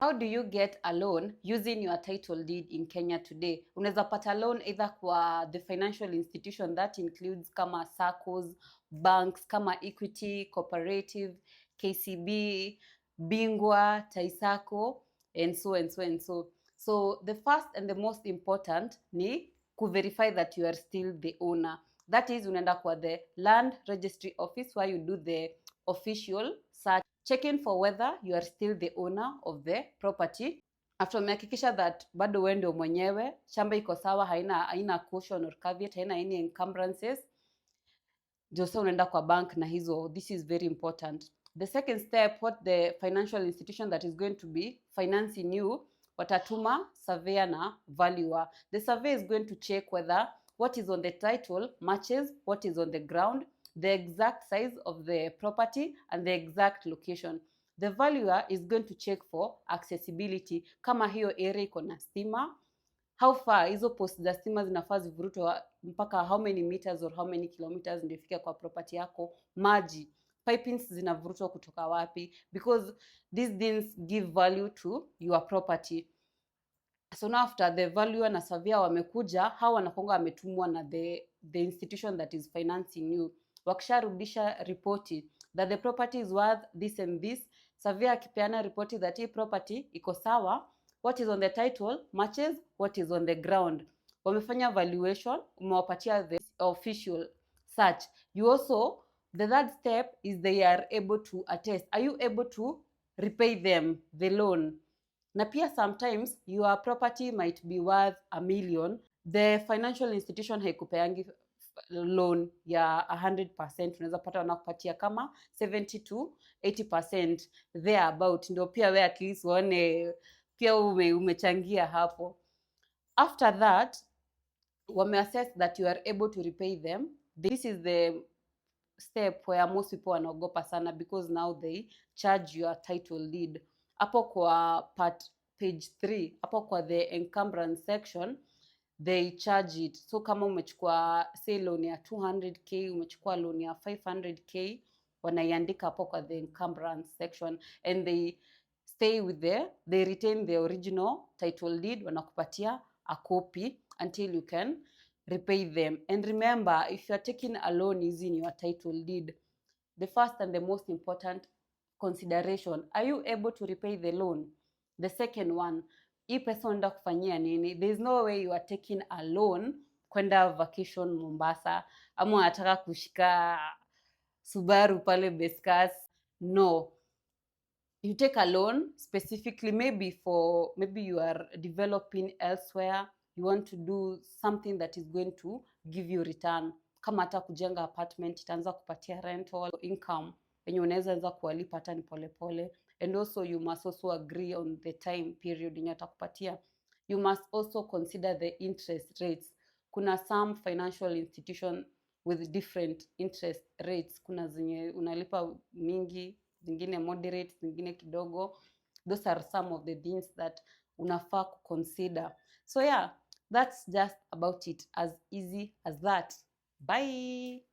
How do you get a loan using your title deed in Kenya today? Unaweza pata loan either kwa the financial institution, that includes kama SACCOs, banks kama Equity, Cooperative, KCB, Bingwa, Taisaco, and so and so and so. So the first and the most important ni verify that you are still the owner. That is, unaenda kwa the Land Registry Office where you do the official search, checking for whether you are still the owner of the property. After umehakikisha that bado wewe ndio mwenyewe, shamba iko sawa, haina cushion or caveat, haina any encumbrances, ndio sasa unaenda kwa bank na hizo. This is very important. The second step, what the financial institution that is going to be financing you, watatuma surveyor na valuer. The surveyor is going to check whether what is on the title matches what is on the ground, the exact size of the property and the exact location. The valuer is going to check for accessibility, kama hiyo area iko na stima, how far hizo post za stima zinafaa zivurutwe mpaka how many meters or how many kilometers ndio ifike kwa property yako. Maji, pipings zinavurutwa kutoka wapi, because these things give value to your property. So now after the valuer na surveyor wamekuja, hao wanakonga wametumwa na the institution that is financing you. Wakisharudisha ripoti that the property is worth this and this, surveyor akipeana ripoti that hii property iko sawa, what is on the title matches what is on the ground, wamefanya valuation, umewapatia the official search. You also, the third step is they are able to attest, are you able to repay them the loan? Na pia sometimes your property might be worth 1 million, the financial institution haikupeangi loan ya 100%, unaweza pata wanakupatia kama 70 to 80% there about, ndio pia we at least waone pia umechangia hapo. After that, wameassess that you are able to repay them. This is the step where most people wanaogopa sana, because now they charge your title deed. Hapo kwa page 3, hapo kwa the encumbrance section, they charge it. So kama umechukua say loan ya 200k, umechukua loan ya 500k, wanaiandika hapo kwa the encumbrance section, and they stay with they retain the original title deed, wanakupatia a copy until you can repay them. And remember, if you are taking a loan using your title deed, the first and the most important consideration, are you able to repay the loan? The second one, hii pesa unaenda kufanyia nini? There is no way you are taking a loan kwenda vacation Mombasa, ama unataka kushika Subaru pale Beskas. No, you take a loan specifically, maybe you are developing elsewhere, you want to do something that is going to give you return, kama hata kujenga apartment itaanza kupatia rental income yenye unaweza anza kuwalipa hata ni polepole. And also you must also agree on the time period yenye atakupatia. You must also consider the interest rates. Kuna some financial institution with different interest rates, kuna zenye unalipa mingi, zingine moderate, zingine kidogo. Those are some of the things that unafaa consider. So yeah, that's just about it, as easy as that. Bye.